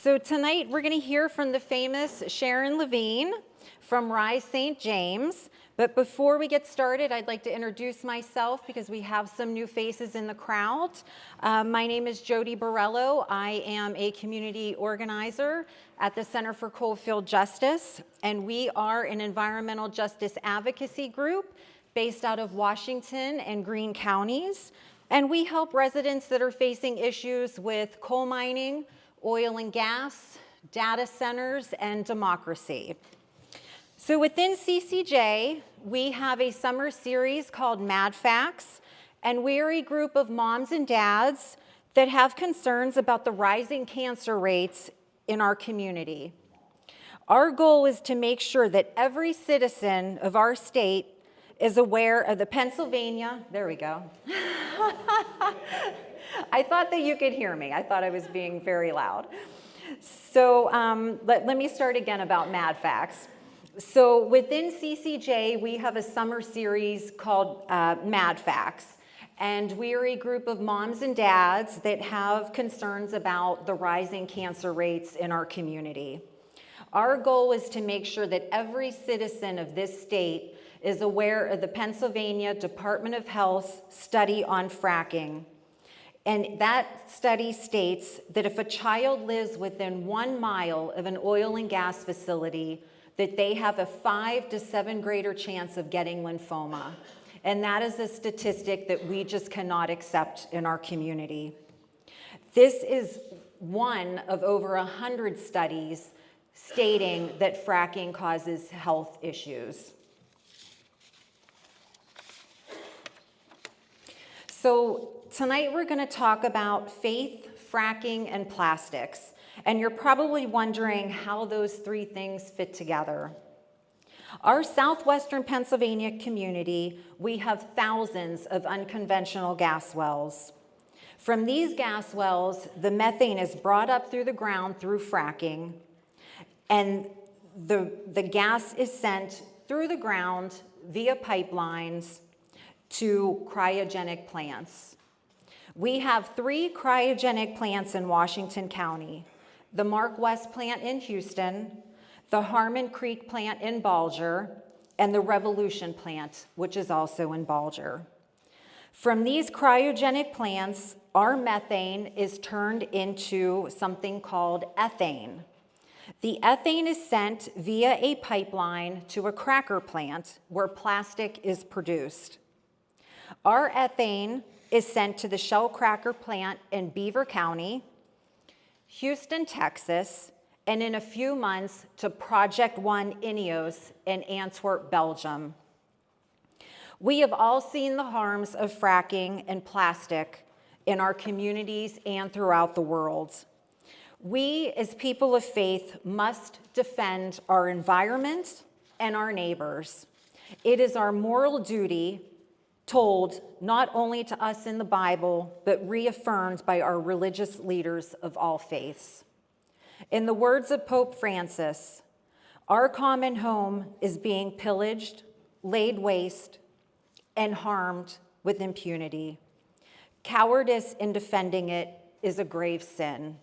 So tonight we're going to hear from the famous Sharon Lavigne from Rise St. James. But before we get started, I'd like to introduce myself because we have some new faces in the crowd. My name is Jodi Borello. I am a community organizer at the Center for Coalfield Justice, and we are an environmental justice advocacy group based out of Washington and Greene counties. And we help residents that are facing issues with coal mining, oil and gas, data centers, and democracy. So within CCJ, we have a summer series called Mad Facts, and we're a group of moms and dads that have concerns about the rising cancer rates in our community. Our goal is to make sure that every citizen of our state is aware of the Pennsylvania, there we go. I thought that you could hear me. I thought I was being very loud. So let me start again about Mad Facts. So within CCJ, we have a summer series called Mad Facts. And we are a group of moms and dads that have concerns about the rising cancer rates in our community. Our goal is to make sure that every citizen of this state is aware of the Pennsylvania Department of Health study on fracking. And that study states that if a child lives within 1 mile of an oil and gas facility, that they have a 5 to 7 greater chance of getting lymphoma. And that is a statistic that we just cannot accept in our community. This is one of over 100 studies stating that fracking causes health issues. So tonight we're going to talk about faith, fracking, and plastics. And you're probably wondering how those three things fit together. Our Southwestern Pennsylvania community, we have thousands of unconventional gas wells. From these gas wells, the methane is brought up through the ground through fracking, and the gas is sent through the ground via pipelines to cryogenic plants. We have 3 cryogenic plants in Washington County: the Mark West plant in Houston, the Harmon Creek plant in Balger, and the Revolution plant, which is also in Balger. From these cryogenic plants, our methane is turned into something called ethane. The ethane is sent via a pipeline to a cracker plant where plastic is produced. Our ethane is sent to the Shell Cracker plant in Beaver County, Houston, Texas, and in a few months to Project One Ineos in Antwerp, Belgium. We have all seen the harms of fracking and plastic in our communities and throughout the world. We, as people of faith, must defend our environment and our neighbors. It is our moral duty, told not only to us in the Bible, but reaffirmed by our religious leaders of all faiths. In the words of Pope Francis, our common home is being pillaged, laid waste, and harmed with impunity. Cowardice in defending it is a grave sin.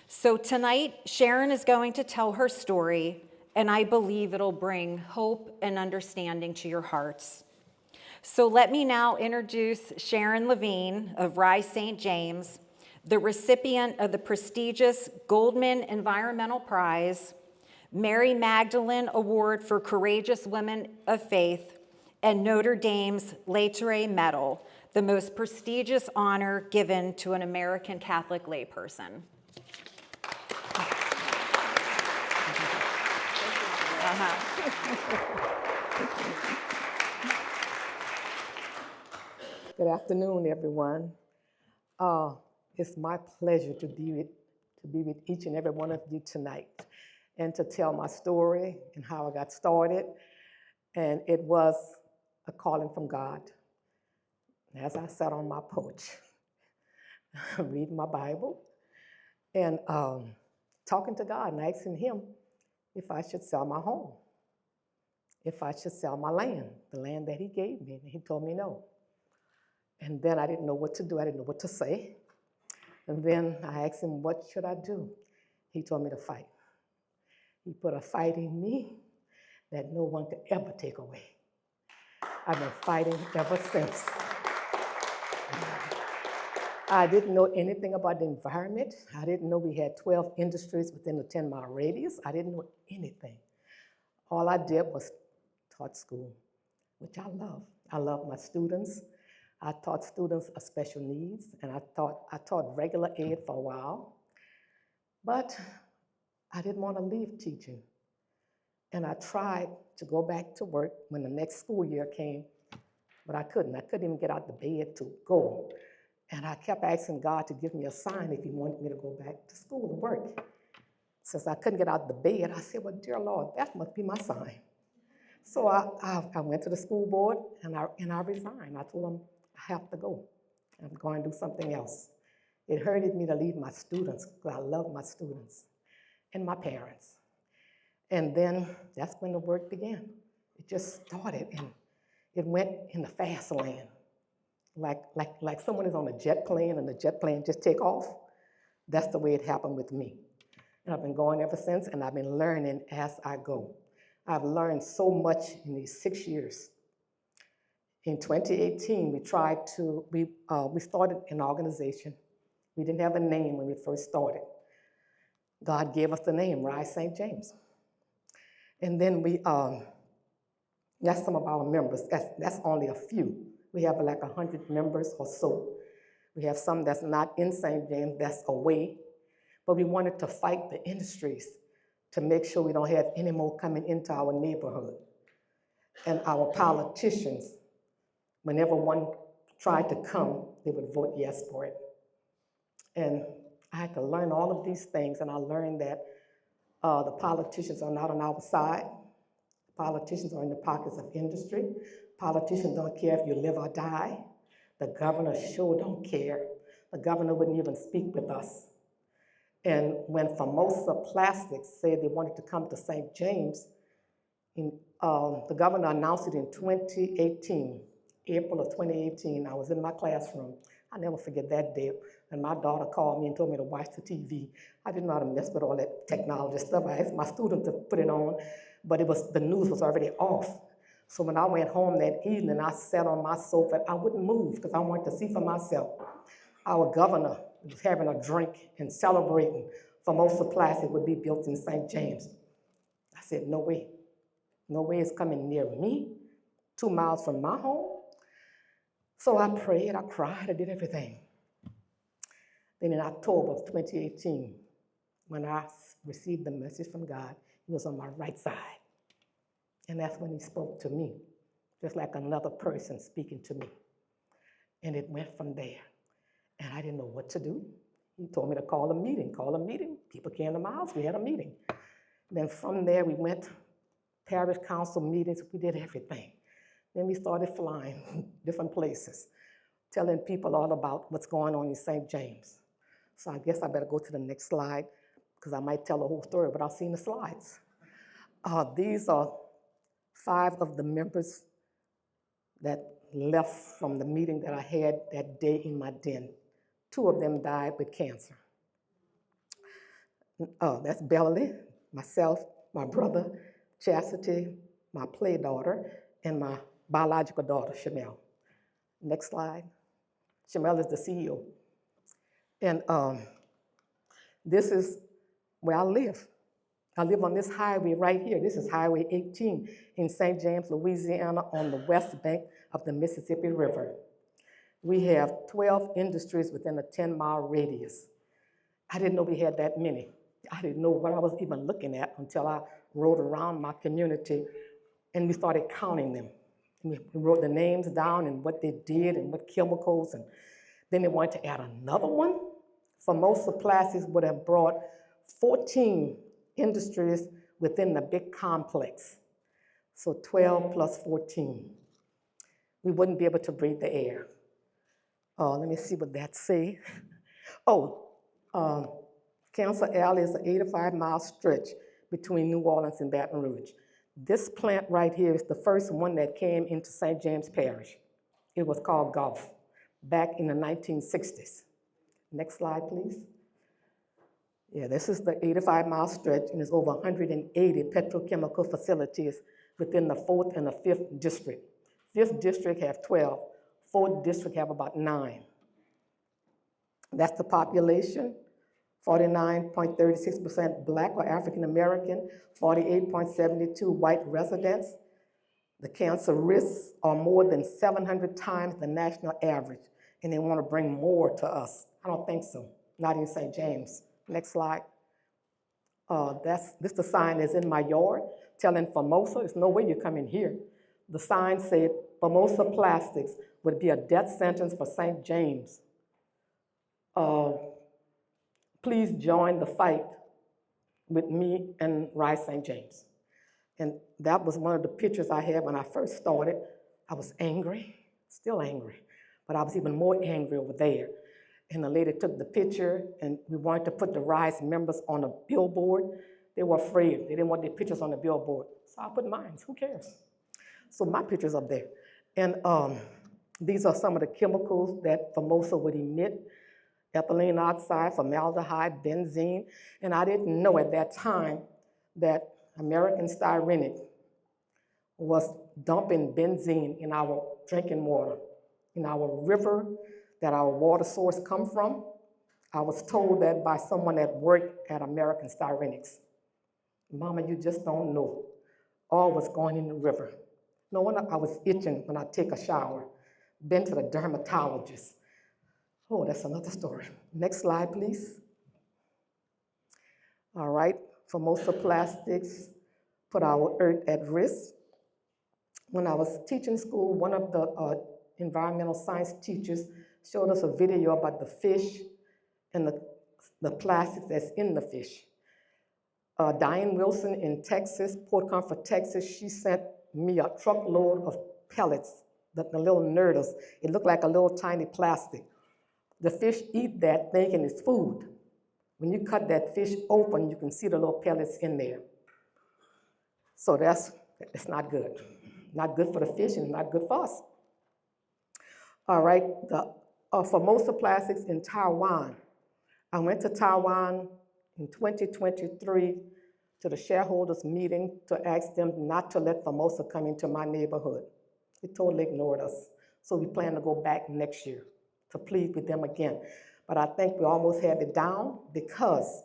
So tonight, Sharon is going to tell her story, and I believe it'll bring hope and understanding to your hearts. So let me now introduce Sharon Lavigne of Rise St. James, the recipient of the prestigious Goldman Environmental Prize, Mary Magdalene Award for Courageous Women of Faith, and Notre Dame's Lateray Medal, the most prestigious honor given to an American Catholic layperson. Good afternoon, everyone. It's my pleasure to be with each and every one of you tonight and to tell my story and how I got started. And it was a calling from God. As I sat on my porch, reading my Bible and talking to God and asking Him if I should sell my home, if I should sell my land, the land that He gave me. And He told me no. And then I didn't know what to do. I didn't know what to say. And then I asked Him, what should I do? He told me to fight. He put a fight in me that no one could ever take away. I've been fighting ever since. I didn't know anything about the environment. I didn't know we had 12 industries within a 10-mile radius. I didn't know anything. All I did was taught school, which I love. I love my students. I taught students of special needs, and I taught regular ed for a while. But I didn't want to leave teaching. And I tried to go back to work when the next school year came, but I couldn't. I couldn't even get out of bed to go. And I kept asking God to give me a sign if he wanted me to go back to school to work. Since I couldn't get out of the bed, I said, well, dear Lord, that must be my sign. So I went to the school board and I resigned. I told them, I have to go. I'm going to do something else. It hurted me to leave my students because I love my students and my parents. And then that's when the work began. It just started and it went in the fast lane. Like someone is on a jet plane and the jet plane just take off. That's the way it happened with me. And I've been going ever since, and I've been learning as I go. I've learned so much in these 6 years. In 2018, we started an organization. We didn't have a name when we first started. God gave us the name, Rise St. James. And then that's some of our members. That's only a few. We have like 100 members or so. We have some that's not in St. James, that's away. But we wanted to fight the industries to make sure we don't have any more coming into our neighborhood. And our politicians, whenever one tried to come, they would vote yes for it. And I had to learn all of these things, and I learned that the politicians are not on our side. Politicians are in the pockets of industry. Politicians don't care if you live or die. The governor sure don't care. The governor wouldn't even speak with us. And when Formosa Plastics said they wanted to come to St. James, the governor announced it in 2018, April of 2018. I was in my classroom. I'll never forget that day. And my daughter called me and told me to watch the TV. I didn't know how to mess with all that technology stuff. I asked my student to put it on, but the news was already off. So when I went home that evening, I sat on my sofa. I wouldn't move because I wanted to see for myself. Our governor was having a drink and celebrating Formosa Plastic would be built in St. James. I said, no way. No way it's coming near me, 2 miles from my home. So I prayed, I cried, I did everything. Then in October of 2018, when I received the message from God, he was on my right side. And that's when he spoke to me, just like another person speaking to me. And it went from there. And I didn't know what to do. He told me to call a meeting. People came to my house, we had a meeting. Then from there, we went parish council meetings, we did everything. Then we started flying different places, telling people all about what's going on in St. James. So I guess I better go to the next slide, because I might tell the whole story without seeing the slides. These are 5 of the members that left from the meeting that I had that day in my den. 2 of them died with cancer. That's Beverly, myself, my brother, Chastity, my play daughter, and my biological daughter, Shamel. Next slide. Shamel is the CEO. And this is where I live. I live on this highway right here. This is Highway 18 in St. James, Louisiana, on the west bank of the Mississippi River. We have 12 industries within a 10-mile radius. I didn't know we had that many. I didn't know what I was even looking at until I rode around my community and we started counting them. We wrote the names down and what they did and what chemicals, and then they wanted to add another one. Formosa Plastics would have brought 14 industries within the big complex. So 12 plus 14. We wouldn't be able to breathe the air. Let me see what that says. Cancer Alley is an 85-mile stretch between New Orleans and Baton Rouge. This plant right here is the first one that came into St. James Parish. It was called Gulf back in the 1960s. Next slide, please. Yeah, this is the 85-mile stretch, and there's over 180 petrochemical facilities within the 4th and the 5th district. 5th district have 12, 4th district have about 9. That's the population, 49.36% Black or African American, 48.72 white residents. The cancer risks are more than 700 times the national average, and they want to bring more to us. I don't think so, not in St. James. Next slide. This the sign that's in my yard telling Formosa, there's no way you come in here. The sign said Formosa Plastics would be a death sentence for St. James. Please join the fight with me and Rise St. James. And that was one of the pictures I had when I first started. I was angry, still angry, but I was even more angry over there. And the lady took the picture, and we wanted to put the Rise members on a billboard. They were afraid. They didn't want their pictures on the billboard. So I put mine. Who cares? So my picture's up there. And these are some of the chemicals that Formosa would emit: ethylene oxide, formaldehyde, benzene. And I didn't know at that time that American Styrenic was dumping benzene in our drinking water, in our river that our water source come from. I was told that by someone that worked at American Styrenics. Mama, you just don't know all what's going in the river. No wonder I was itching when I take a shower. Been to the dermatologist. Oh, that's another story. Next slide, please. All right, Formosa Plastics put our earth at risk. When I was teaching school, one of the environmental science teachers showed us a video about the fish and the plastics that's in the fish. Diane Wilson in Texas, Port Comfort, Texas, she sent me a truckload of pellets, the little nurdles. It looked like a little tiny plastic. The fish eat that thinking it's food. When you cut that fish open, you can see the little pellets in there. So it's not good. Not good for the fish and not good for us. All right, the Formosa Plastics in Taiwan. I went to Taiwan in 2023 to the shareholders meeting to ask them not to let Formosa come into my neighborhood. They totally ignored us. So we plan to go back next year to plead with them again. But I think we almost have it down, because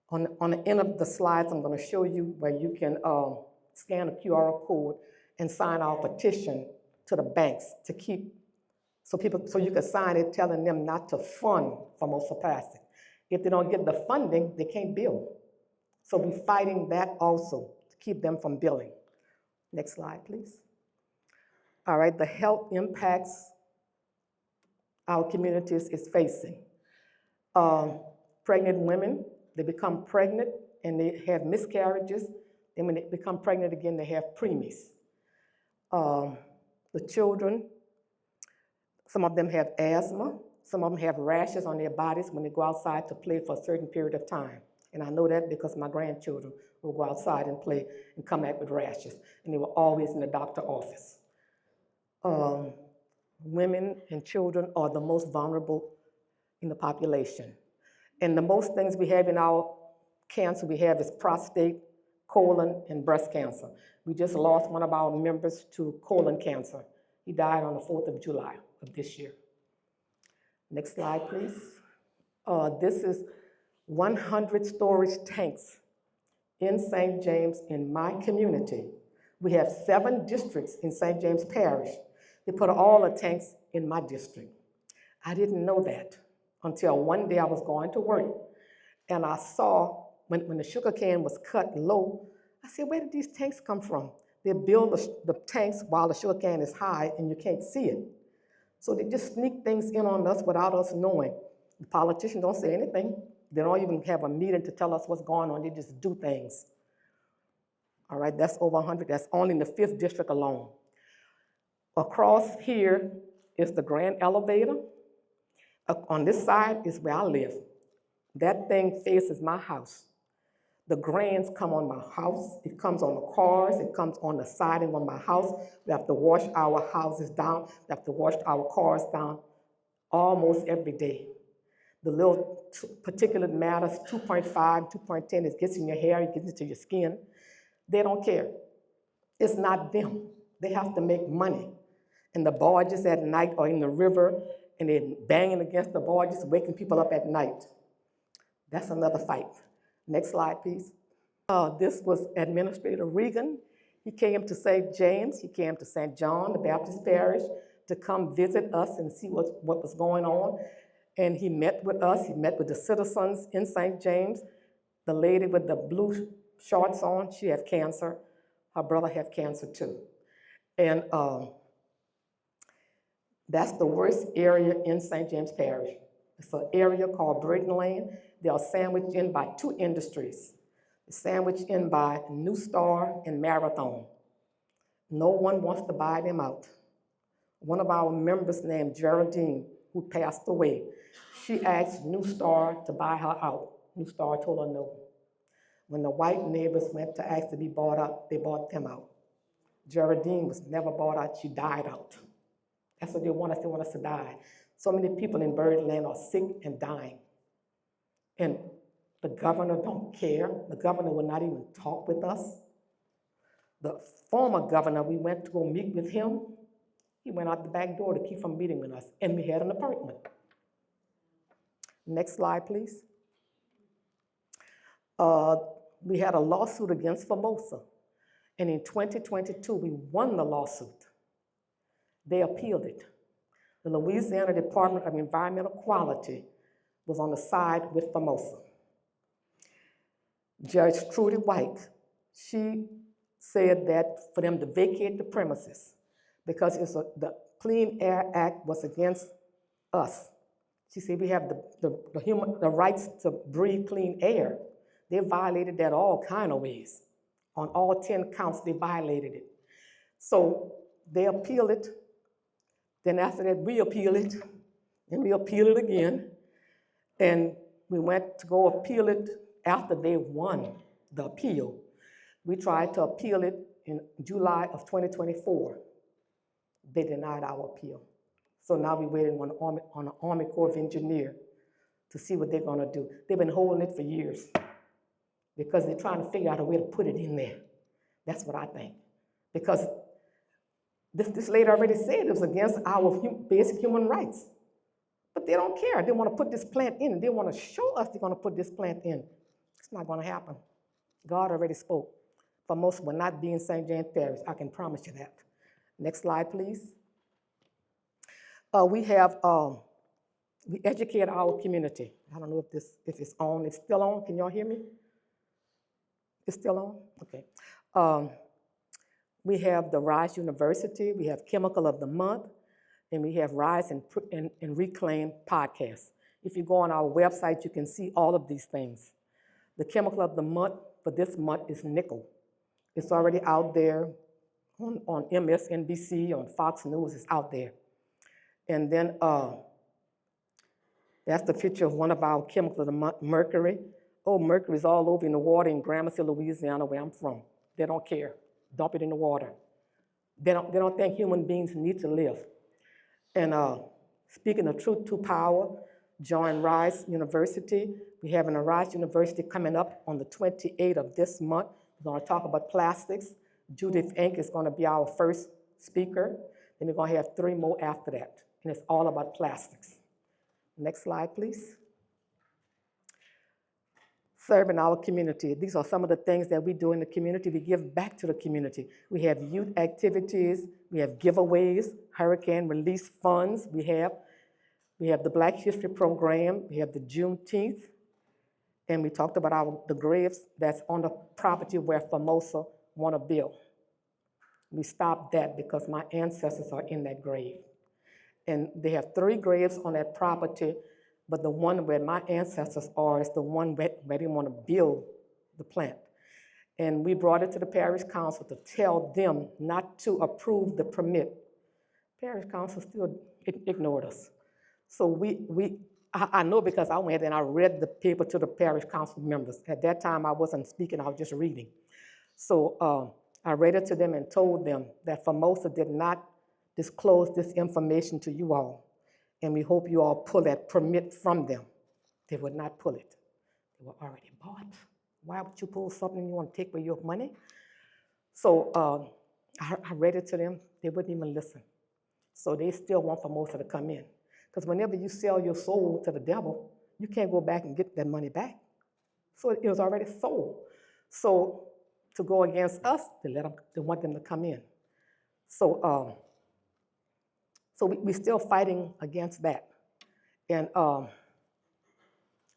on the end of the slides, I'm going to show you where you can scan a QR code and sign our petition to the banks to keep, so you can sign it telling them not to fund Formosa Plastic. If they don't get the funding, they can't build. So we're fighting that also to keep them from building. Next slide, please. All right, the health impacts our communities is facing. Pregnant women, they become pregnant and they have miscarriages. And when they become pregnant again, they have preemies. The children, some of them have asthma. Some of them have rashes on their bodies when they go outside to play for a certain period of time. And I know that because my grandchildren will go outside and play and come back with rashes. And they were always in the doctor's office. Women and children are the most vulnerable in the population. And the most things we have in our cancer we have is prostate, colon, and breast cancer. We just lost one of our members to colon cancer. He died on the 4th of July of this year. Next slide, please. This is 100 storage tanks in St. James in my community. We have 7 districts in St. James Parish. They put all the tanks in my district. I didn't know that until one day I was going to work, and I saw when the sugar cane was cut low, I said, where did these tanks come from? They build the tanks while the sugar cane is high and you can't see it. So they just sneak things in on us without us knowing. The politicians don't say anything. They don't even have a meeting to tell us what's going on. They just do things. All right, that's over 100. That's only in the 5th district alone. Across here is the grand elevator. On this side is where I live. That thing faces my house. The grands come on my house. It comes on the cars. It comes on the siding of my house. We have to wash our houses down. We have to wash our cars down almost every day. The little particulate matters, 2.5, 2.10, it gets in your hair, it gets into your skin. They don't care. It's not them. They have to make money. And the barges at night are in the river, and they're banging against the barges, waking people up at night. That's another fight. Next slide, please. This was Administrator Regan. He came to St. James, he came to St. John, the Baptist parish, to come visit us and see what was going on. And he met with us, he met with the citizens in St. James. The lady with the blue shorts on, she has cancer. Her brother has cancer too. And that's the worst area in St. James Parish. It's an area called Burton Lane. They are sandwiched in by two industries. They're sandwiched in by New Star and Marathon. No one wants to buy them out. One of our members named Geraldine, who passed away, she asked New Star to buy her out. New Star told her no. When the white neighbors went to ask to be bought out, they bought them out. Geraldine was never bought out, she died out. That's what they want us to die. So many people in Birdland are sick and dying. And the governor don't care. The governor will not even talk with us. The former governor, we went to go meet with him. He went out the back door to keep from meeting with us, and we had an appointment. Next slide, please. We had a lawsuit against Formosa, and in 2022, we won the lawsuit. They appealed it. The Louisiana Department of Environmental Quality was on the side with Formosa. Judge Trudy White, she said that for them to vacate the premises because the Clean Air Act was against us. She said we have the rights to breathe clean air. They violated that all kind of ways. On all 10 counts, they violated it. So they appealed it. Then after that, we appealed it, and we appealed it again. And we went to go appeal it after they won the appeal. We tried to appeal it in July of 2024. They denied our appeal. So now we're waiting on an Army Corps of Engineers to see what they're gonna do. They've been holding it for years because they're trying to figure out a way to put it in there. That's what I think. Because this lady already said it was against our basic human rights. But they don't care. They want to put this plant in, and they want to show us they're going to put this plant in. It's not going to happen. God already spoke. Formosa will not be in St. James Parish. I can promise you that. Next slide, please. We educate our community. I don't know if it's on. It's still on. Can y'all hear me? It's still on? Okay. We have the Rise University. We have Chemical of the Month. And we have Rise and Reclaim podcasts. If you go on our website, you can see all of these things. The Chemical of the Month for this month is nickel. It's already out there on MSNBC, on Fox News, it's out there. And then that's the picture of one of our Chemicals of the Month, mercury. Oh, mercury is all over in the water in Gramercy, Louisiana, where I'm from. They don't care. Dump it in the water. They don't think human beings need to live. And speaking of truth to power, join Rise University. We have a Rise University coming up on the 28th of this month. We're going to talk about plastics. Judith Inc. is going to be our first speaker. Then we're going to have 3 more after that. And it's all about plastics. Next slide, please. Serving our community. These are some of the things that we do in the community. We give back to the community. We have youth activities. We have giveaways, hurricane release funds. We have the Black History Program. We have the Juneteenth. And we talked about the graves that's on the property where Formosa want to build. We stopped that because my ancestors are in that grave. And they have 3 graves on that property, but the one where my ancestors are is the one where they want to build the plant. And we brought it to the parish council to tell them not to approve the permit. Parish council still ignored us. So I know because I went and I read the paper to the parish council members. At that time, I wasn't speaking, I was just reading. So I read it to them and told them that Formosa did not disclose this information to you all. And we hope you all pull that permit from them. They would not pull it. They were already bought. Why would you pull something you want to take away your money? So I read it to them. They wouldn't even listen. So they still want Formosa to come in. Because whenever you sell your soul to the devil, you can't go back and get that money back. So it was already sold. So to go against us, they want them to come in. So we're still fighting against that. And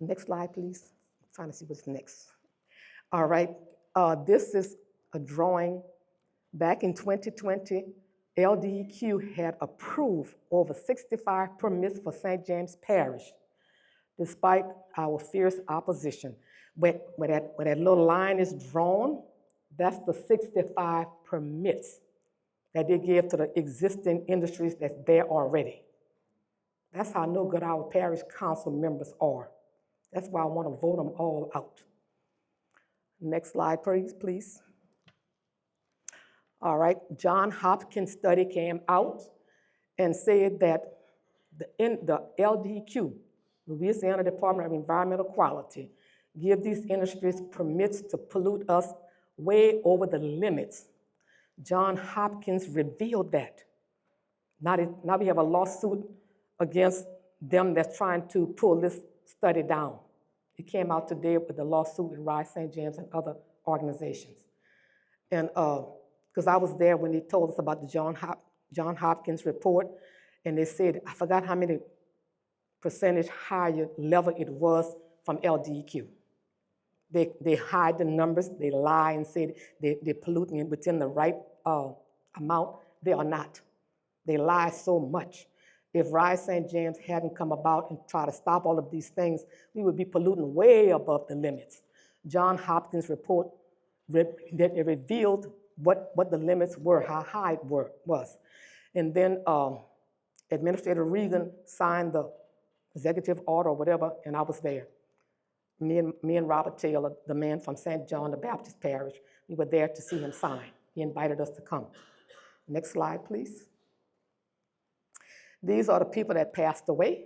next slide, please. I'm trying to see what's next. All right. This is a drawing. Back in 2020, LDEQ had approved over 65 permits for St. James Parish, despite our fierce opposition. Where that little line is drawn, that's the 65 permits that they give to the existing industries that's there already. That's how no good our parish council members are. That's why I want to vote them all out. Next slide, please. All right, John Hopkins study came out and said that the LDQ, Louisiana Department of Environmental Quality, give these industries permits to pollute us way over the limits. John Hopkins revealed that. Now we have a lawsuit against them that's trying to pull this study down. It came out today with the lawsuit with Rise St. James and other organizations. And because I was there when they told us about the John Hopkins report, and they said, I forgot how many percentage higher level it was from LDEQ. They hide the numbers, they lie and say they're polluting it within the right amount. They are not. They lie so much. If Rise St. James hadn't come about and tried to stop all of these things, we would be polluting way above the limits. John Hopkins' report revealed what the limits were, how high it was. And then Administrator Regan signed the executive order or whatever, and I was there. Me and Robert Taylor, the man from St. John the Baptist Parish, we were there to see him sign. He invited us to come. Next slide, please. These are the people that passed away,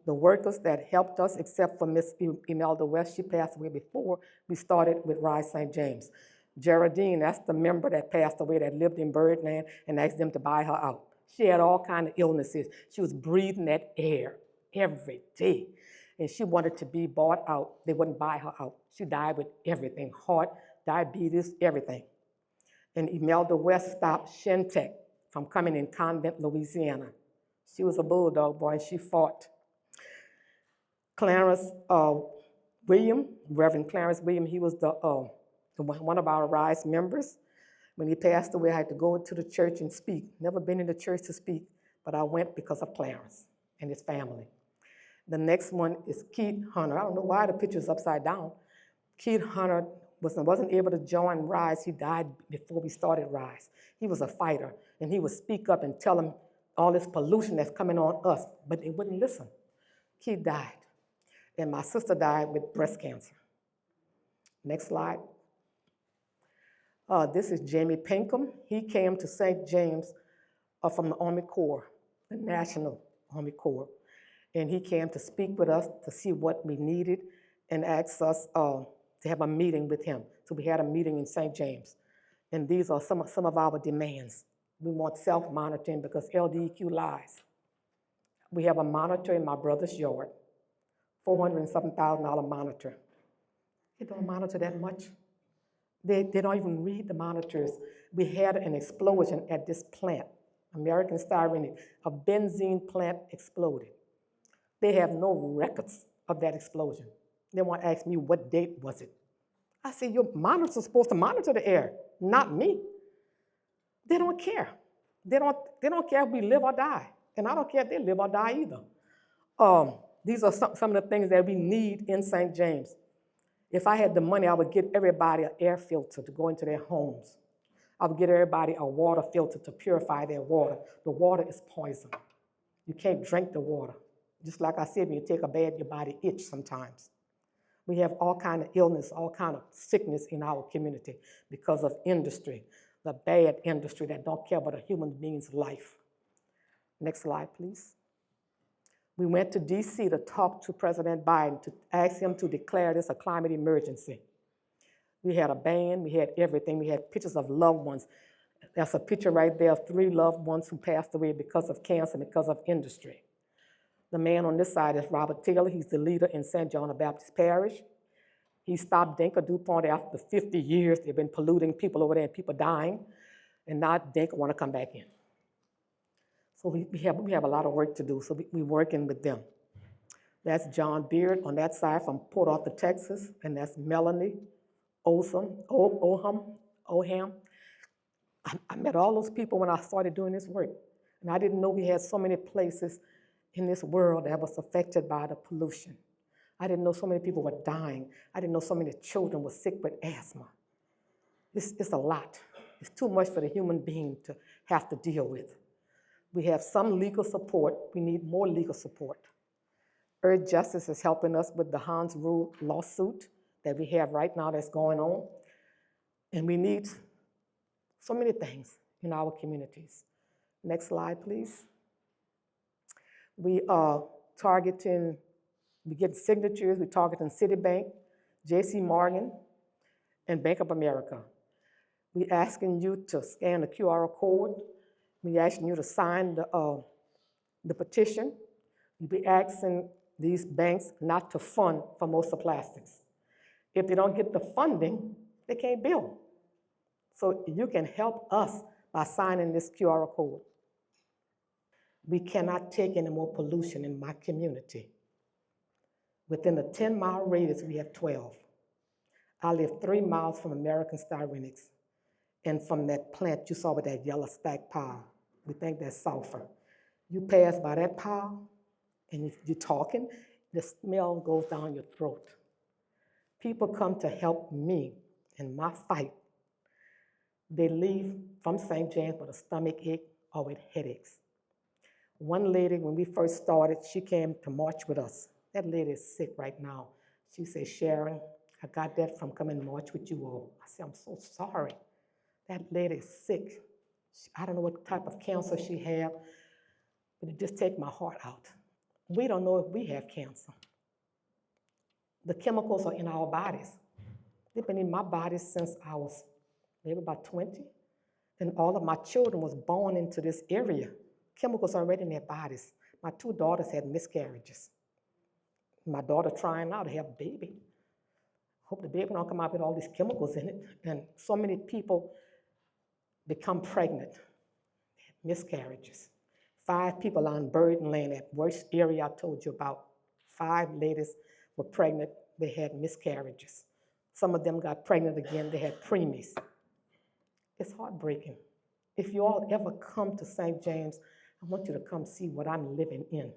the workers that helped us, except for Miss Imelda West. She passed away before we started with Rise St. James. Geraldine, that's the member that passed away that lived in Birdland and asked them to buy her out. She had all kinds of illnesses. She was breathing that air every day, and she wanted to be bought out. They wouldn't buy her out. She died with everything, heart, diabetes, everything. And Imelda West stopped Shintech from coming in Convent, Louisiana. She was a bulldog boy, and she fought. Clarence William, Reverend Clarence William, he was one of our Rise members. When he passed away, I had to go to the church and speak. Never been in the church to speak, but I went because of Clarence and his family. The next one is Keith Hunter. I don't know why the picture's upside down. Keith Hunter wasn't able to join Rise. He died before we started Rise. He was a fighter, and he would speak up and tell them all this pollution that's coming on us, but they wouldn't listen. Keith died, and my sister died with breast cancer. Next slide. This is Jamie Pinkham. He came to St. James from the Army Corps, the National Army Corps. And he came to speak with us to see what we needed and asked us to have a meeting with him. So we had a meeting in St. James. And these are some of our demands. We want self-monitoring because LDEQ lies. We have a monitor in my brother's yard, $407,000 monitor. They don't monitor that much. They don't even read the monitors. We had an explosion at this plant, American Styrenic. A benzene plant exploded. They have no records of that explosion. They want to ask me what date was it. I said, your monitor's supposed to monitor the air, not me. They don't care. They don't care if we live or die. And I don't care if they live or die either. These are some of the things that we need in St. James. If I had the money, I would get everybody an air filter to go into their homes. I would get everybody a water filter to purify their water. The water is poison. You can't drink the water. Just like I said, when you take a bath, your body itches sometimes. We have all kind of illness, all kind of sickness in our community because of industry, the bad industry that don't care about a human being's life. Next slide, please. We went to DC to talk to President Biden to ask him to declare this a climate emergency. We had a band, we had everything. We had pictures of loved ones. That's a picture right there of 3 loved ones who passed away because of cancer, because of industry. The man on this side is Robert Taylor. He's the leader in St. John the Baptist Parish. He stopped Dinka DuPont after 50 years. They've been polluting people over there and people dying. And now Dinka want to come back in. So we have a lot of work to do, so we're working with them. That's John Beard on that side from Port Arthur, Texas, and that's Melanie Oham. I met all those people when I started doing this work, and I didn't know we had so many places in this world that was affected by the pollution. I didn't know so many people were dying. I didn't know so many children were sick with asthma. It's a lot. It's too much for the human being to have to deal with. We have some legal support. We need more legal support. Earth Justice is helping us with the Hans Rule lawsuit that we have right now that's going on. And we need so many things in our communities. Next slide, please. We are targeting, we get signatures, we're targeting Citibank, JC Morgan, and Bank of America. We're asking you to scan the QR code. We're asking you to sign the petition. We'll be asking these banks not to fund Formosa Plastics. If they don't get the funding, they can't build. So you can help us by signing this QR code. We cannot take any more pollution in my community. Within a 10-mile radius, we have 12. I live 3 miles from American Styrenics and from that plant you saw with that yellow stack pile. We think that's sulfur. You pass by that pile, and if you're talking, the smell goes down your throat. People come to help me in my fight. They leave from St. James with a stomach ache or with headaches. One lady, when we first started, she came to march with us. That lady is sick right now. She said, Sharon, I got that from coming to march with you all. I said, I'm so sorry. That lady is sick. I don't know what type of cancer she had, but it just takes my heart out. We don't know if we have cancer. The chemicals are in our bodies. They've been in my body since I was maybe about 20, and all of my children was born into this area. Chemicals are already in their bodies. My 2 daughters had miscarriages. My daughter trying now to have a baby. Hope the baby don't come out with all these chemicals in it. And so many people become pregnant, miscarriages. 5 people on Burden Lane, that worst area I told you about. 5 ladies were pregnant, they had miscarriages. Some of them got pregnant again, they had preemies. It's heartbreaking. If you all ever come to St. James, I want you to come see what I'm living in.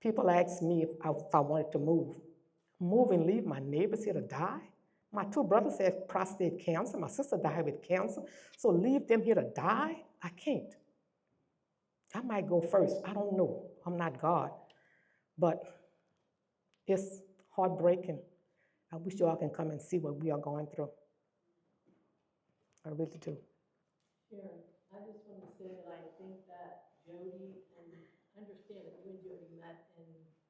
People ask me if I wanted to move. Move and leave my neighbors here to die? My 2 brothers have prostate cancer. My sister died with cancer. So leave them here to die? I can't. I might go first. I don't know. I'm not God. But it's heartbreaking. I wish you all can come and see what we are going through. I really do. Sharon, I just want to say that I think that Jodi, and understand that you and Jodi met in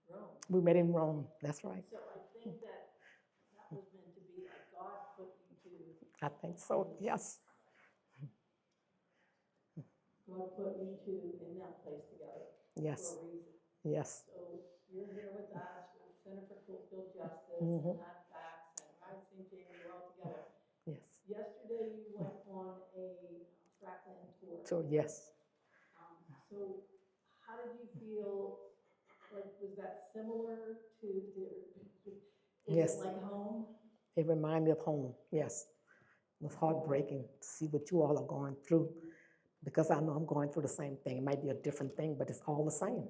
Rome. We met in Rome, that's right. So I think that was meant to be, like God put you two. I think so, yes. God put you two in that place together. Yes. For a reason. Yes. So you're here with us, with Center for Coastal Justice, Mhm. and that facts, and Ride St. James, we're all together. Yes. Yesterday you went on a Fracking tour. So, yes. So how did you feel? Like, was that similar to, is Yes. it like home? It reminded me of home, yes. It was heartbreaking to see what you all are going through, because I know I'm going through the same thing. It might be a different thing, but it's all the same.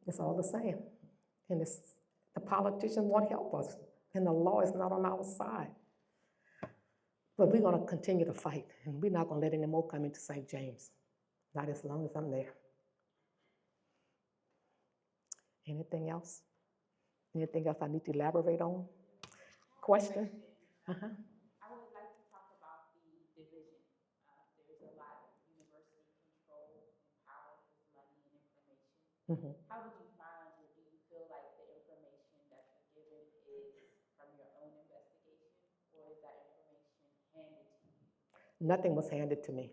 It's all the same. And the politicians won't help us, and the law is not on our side. But we're going to continue to fight, and we're not going to let any more come into St. James, not as long as I'm there. Anything else? Anything else I need to elaborate on? Question? Uh-huh. I would like to talk about the division. There's a lot of university control and power with money and information. How would you find, or do you feel like the information that you're given is from your own investigation, or is that information handed to you? Nothing was handed to me.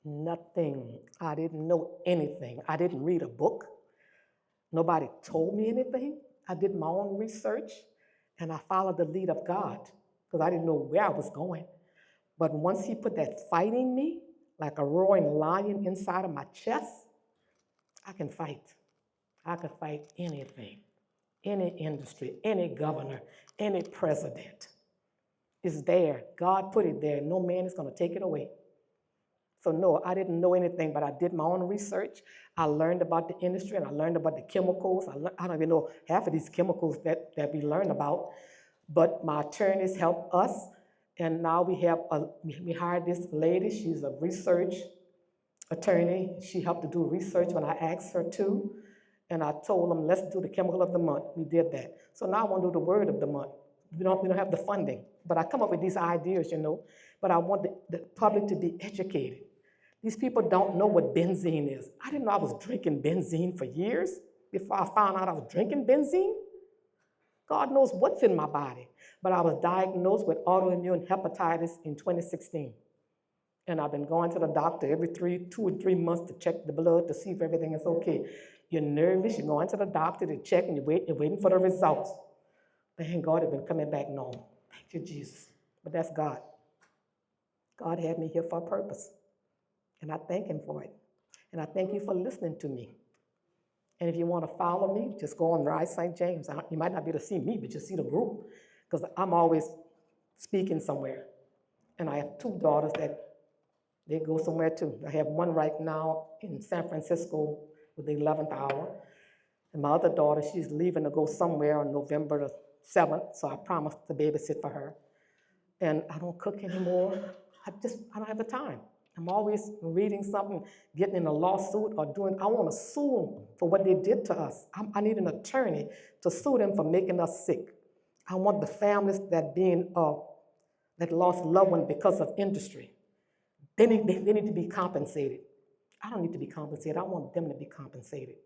Nothing. I didn't know anything. I didn't read a book. Nobody told me anything. I did my own research, and I followed the lead of God because I didn't know where I was going. But once He put that fight in me, like a roaring lion inside of my chest, I can fight. I can fight anything, any industry, any governor, any president. It's there. God put it there. No man is going to take it away. So no, I didn't know anything, but I did my own research. I learned about the industry, and I learned about the chemicals. I don't even know half of these chemicals that we learned about, but my attorneys helped us, and now we hired this lady. She's a research attorney. She helped to do research when I asked her to, and I told them, let's do the chemical of the month. We did that. So now I want to do the word of the month. We don't have the funding, but I come up with these ideas, but I want the public to be educated. These people don't know what benzene is. I didn't know I was drinking benzene for years before I found out I was drinking benzene. God knows what's in my body. But I was diagnosed with autoimmune hepatitis in 2016. And I've been going to the doctor every 2 or 3 months to check the blood to see if everything is okay. You're nervous, you're going to the doctor to check, and you're waiting for the results. Thank God it's been coming back normal. Thank you, Jesus. But that's God. God had me here for a purpose. And I thank Him for it. And I thank you for listening to me. And if you want to follow me, just go on Rise St. James. You might not be able to see me, but you see the group, because I'm always speaking somewhere. And I have 2 daughters that they go somewhere too. I have one right now in San Francisco with the 11th hour. And my other daughter, she's leaving to go somewhere on November the 7th, so I promised to babysit for her. And I don't cook anymore. I don't have the time. I'm always reading something, getting in a lawsuit or I want to sue them for what they did to us. I need an attorney to sue them for making us sick. I want the families that lost loved ones because of industry. They need to be compensated. I don't need to be compensated. I want them to be compensated.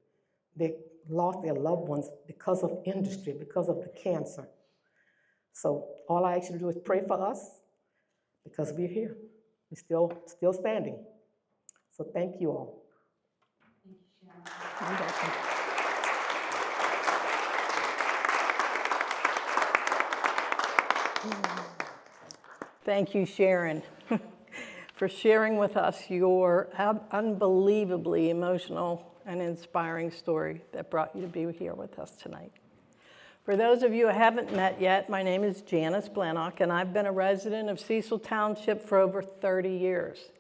They lost their loved ones because of industry, because of the cancer. So all I ask you to do is pray for us, because we're here. We're still standing. So thank you all. Thank you, Sharon. Thank you, Sharon, for sharing with us your unbelievably emotional and inspiring story that brought you to be here with us tonight. For those of you who haven't met yet, my name is Janice Blanock, and I've been a resident of Cecil Township for over 30 years.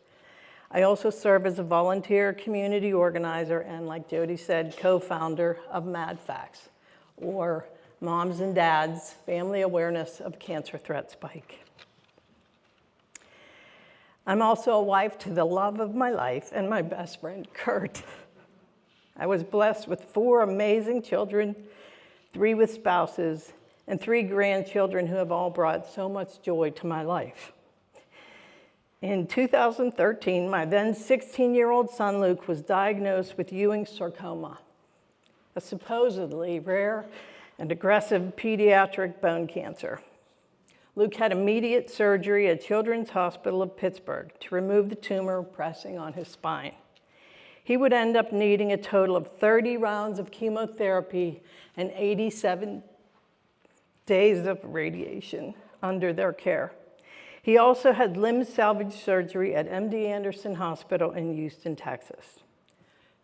I also serve as a volunteer community organizer and, like Jodi said, co-founder of MADFACS, or Moms and Dads Family Awareness of Cancer Threat Spike. I'm also a wife to the love of my life and my best friend, Kurt. I was blessed with 4 amazing children, 3 with spouses, and 3 grandchildren who have all brought so much joy to my life. In 2013, my then 16-year-old son, Luke, was diagnosed with Ewing sarcoma, a supposedly rare and aggressive pediatric bone cancer. Luke had immediate surgery at Children's Hospital of Pittsburgh to remove the tumor pressing on his spine. He would end up needing a total of 30 rounds of chemotherapy and 87 days of radiation under their care. He also had limb salvage surgery at MD Anderson Hospital in Houston, Texas.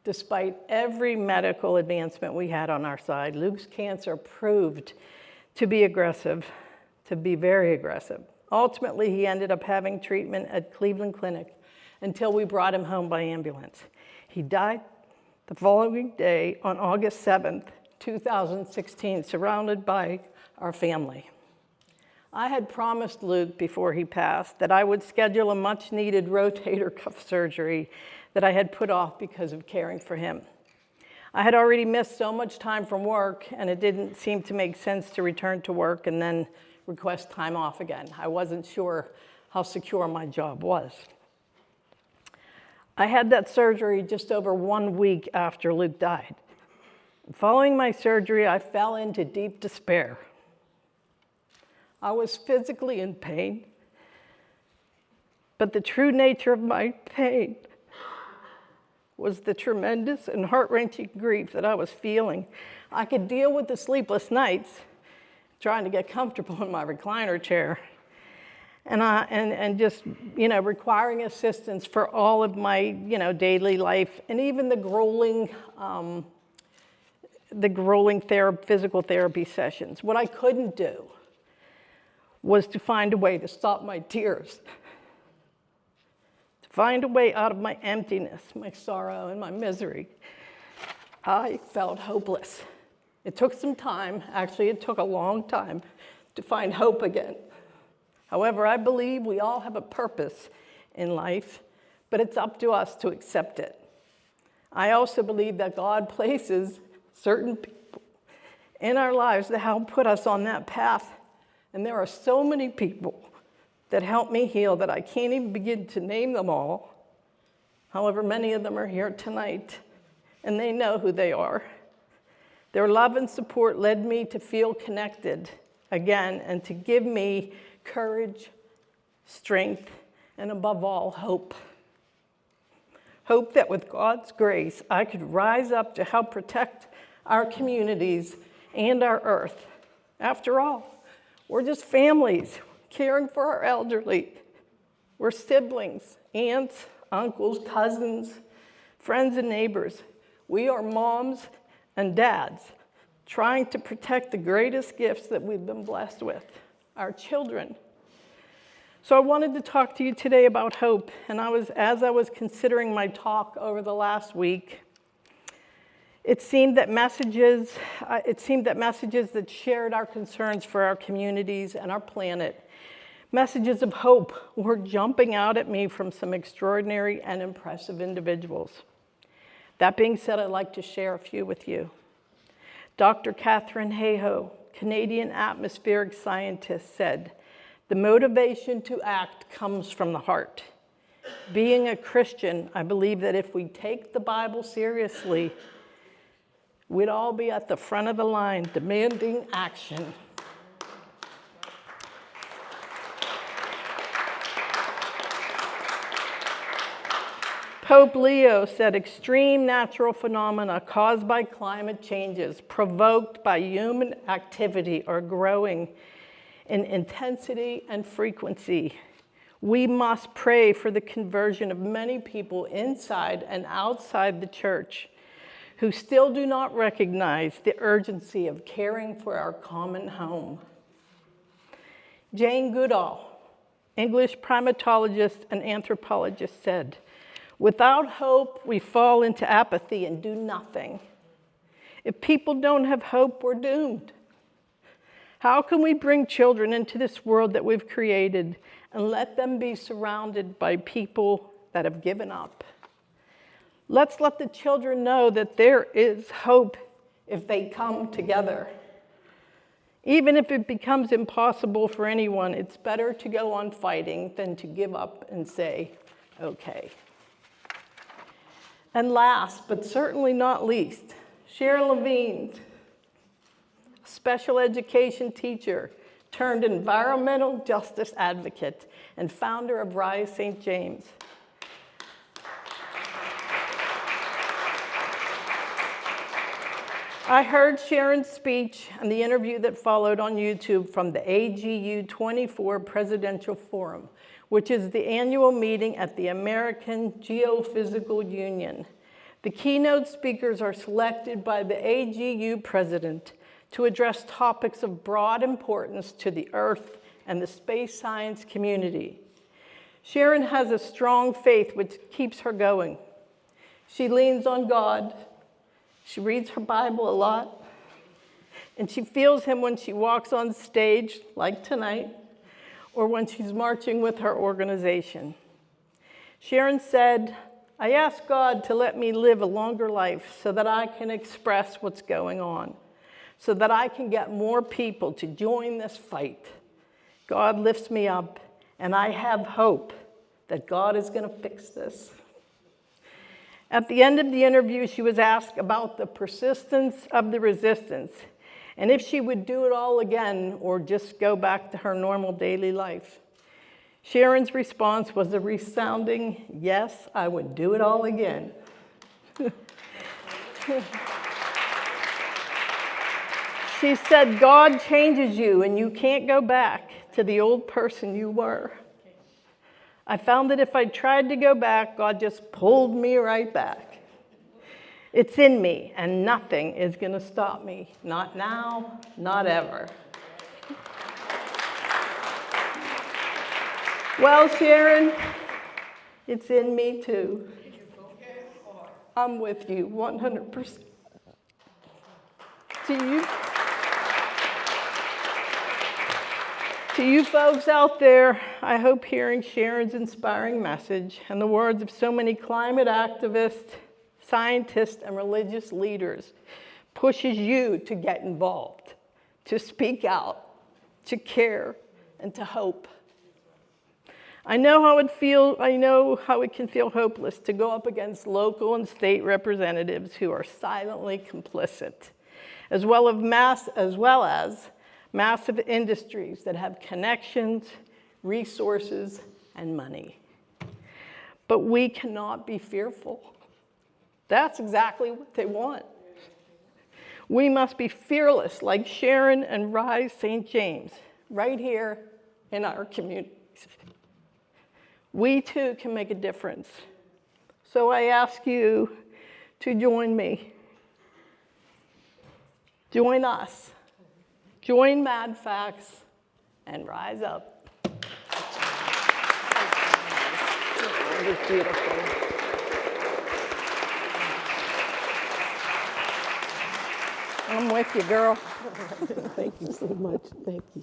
Despite every medical advancement we had on our side, Luke's cancer proved to be very aggressive. Ultimately, he ended up having treatment at Cleveland Clinic until we brought him home by ambulance. He died the following day on August 7th, 2016, surrounded by our family. I had promised Luke before he passed that I would schedule a much-needed rotator cuff surgery that I had put off because of caring for him. I had already missed so much time from work, and it didn't seem to make sense to return to work and then request time off again. I wasn't sure how secure my job was. I had that surgery just over 1 week after Luke died. Following my surgery, I fell into deep despair. I was physically in pain, but the true nature of my pain was the tremendous and heart-wrenching grief that I was feeling. I could deal with the sleepless nights, trying to get comfortable in my recliner chair, and just, requiring assistance for all of my, daily life, and even the grueling physical therapy sessions. What I couldn't do was to find a way to stop my tears, to find a way out of my emptiness, my sorrow, and my misery. I felt hopeless. It took some time, actually it took a long time, to find hope again. However, I believe we all have a purpose in life, but it's up to us to accept it. I also believe that God places certain people in our lives that help put us on that path. And there are so many people that help me heal that I can't even begin to name them all. However, many of them are here tonight, and they know who they are. Their love and support led me to feel connected again and to give me courage, strength, and above all, hope. Hope that with God's grace, I could rise up to help protect our communities and our earth. After all, we're just families caring for our elderly. We're siblings, aunts, uncles, cousins, friends, and neighbors. We are moms and dads trying to protect the greatest gifts that we've been blessed with, our children. So I wanted to talk to you today about hope, and as I was considering my talk over the last week, it seemed that messages that shared our concerns for our communities and our planet, messages of hope, were jumping out at me from some extraordinary and impressive individuals. That being said, I'd like to share a few with you. Dr. Catherine Hayhoe, Canadian atmospheric scientist, said, "The motivation to act comes from the heart." Being a Christian, I believe that if we take the Bible seriously, we'd all be at the front of the line demanding action. Pope Leo said extreme natural phenomena caused by climate changes provoked by human activity are growing in intensity and frequency. We must pray for the conversion of many people inside and outside the church who still do not recognize the urgency of caring for our common home. Jane Goodall, English primatologist and anthropologist, said, "Without hope, we fall into apathy and do nothing. If people don't have hope, we're doomed. How can we bring children into this world that we've created and let them be surrounded by people that have given up? Let's let the children know that there is hope if they come together. Even if it becomes impossible for anyone, it's better to go on fighting than to give up and say, okay." And last, but certainly not least, Sharon Lavigne, special education teacher turned environmental justice advocate and founder of Rise St. James. I heard Sharon's speech and the interview that followed on YouTube from the AGU 24 Presidential Forum, which is the annual meeting at the American Geophysical Union. The keynote speakers are selected by the AGU president to address topics of broad importance to the Earth and the space science community. Sharon has a strong faith which keeps her going. She leans on God. She reads her Bible a lot. And she feels him when she walks on stage, like tonight, or when she's marching with her organization. Sharon said, "I ask God to let me live a longer life so that I can express what's going on, so that I can get more people to join this fight. God lifts me up, and I have hope that God is going to fix this." At the end of the interview, she was asked about the persistence of the resistance and if she would do it all again or just go back to her normal daily life. Sharon's response was a resounding, yes, I would do it all again. She said, God changes you and you can't go back to the old person you were. I found that if I tried to go back, God just pulled me right back. It's in me, and nothing is going to stop me. Not now, not ever. Well, Sharon, it's in me too. I'm with you 100%. To you folks out there, I hope hearing Sharon's inspiring message and the words of so many climate activists, scientists, and religious leaders pushes you to get involved, to speak out, to care, and to hope. I know how it can feel hopeless to go up against local and state representatives who are silently complicit, as well as massive industries that have connections, resources, and money. But we cannot be fearful. That's exactly what they want. We must be fearless like Sharon and Rise St. James, right here in our communities. We too can make a difference. So I ask you to join me. Join us. Join Mad Facts and rise up. It was beautiful. I'm with you, girl. Thank you so much. Thank you.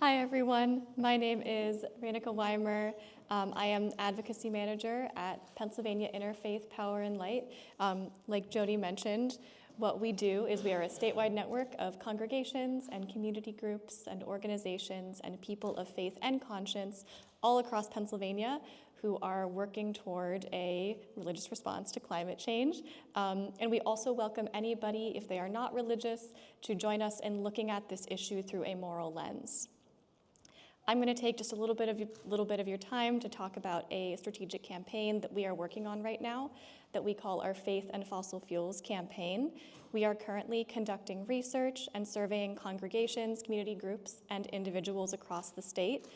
Hi, everyone. My name is Renika Weimer. I am advocacy manager at Pennsylvania Interfaith Power and Light. Like Jodi mentioned, what we do is we are a statewide network of congregations and community groups and organizations and people of faith and conscience all across Pennsylvania who are working toward a religious response to climate change. And we also welcome anybody, if they are not religious, to join us in looking at this issue through a moral lens. I'm going to take just a little bit of your time to talk about a strategic campaign that we are working on right now that we call our Faith and Fossil Fuels campaign. We are currently conducting research and surveying congregations, community groups, and individuals across the state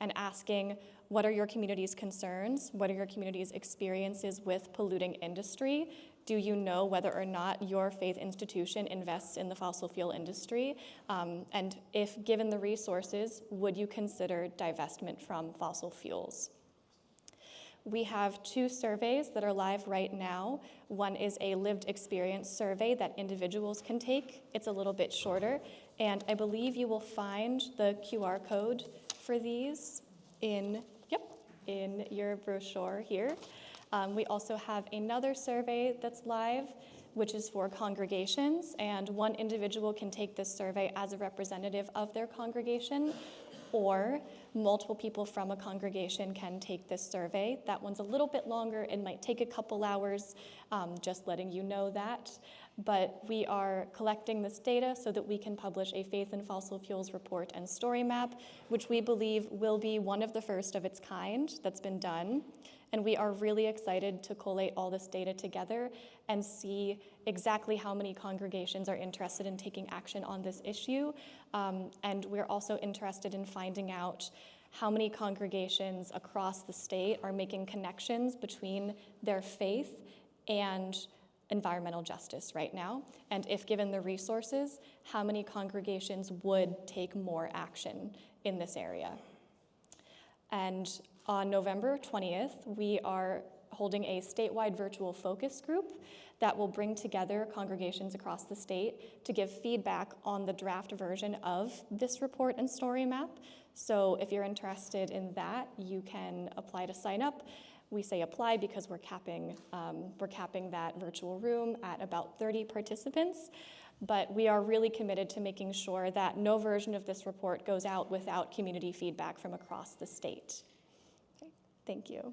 and asking, what are your community's concerns? What are your community's experiences with polluting industry? Do you know whether or not your faith institution invests in the fossil fuel industry? And if given the resources, would you consider divestment from fossil fuels? We have 2 surveys that are live right now. One is a lived experience survey that individuals can take. It's a little bit shorter, and I believe you will find the QR code for these in your brochure here. We also have another survey that's live, which is for congregations, and one individual can take this survey as a representative of their congregation, or multiple people from a congregation can take this survey. That one's a little bit longer. It might take a couple hours, just letting you know that. But we are collecting this data so that we can publish a Faith and Fossil Fuels report and story map, which we believe will be one of the first of its kind that's been done. And we are really excited to collate all this data together and see exactly how many congregations are interested in taking action on this issue. And we're also interested in finding out how many congregations across the state are making connections between their faith and environmental justice right now. And if given the resources, how many congregations would take more action in this area. And on November 20th, we are holding a statewide virtual focus group that will bring together congregations across the state to give feedback on the draft version of this report and story map. So if you're interested in that, you can apply to sign up. We say apply because we're capping that virtual room at about 30 participants. But we are really committed to making sure that no version of this report goes out without community feedback from across the state. Okay, thank you.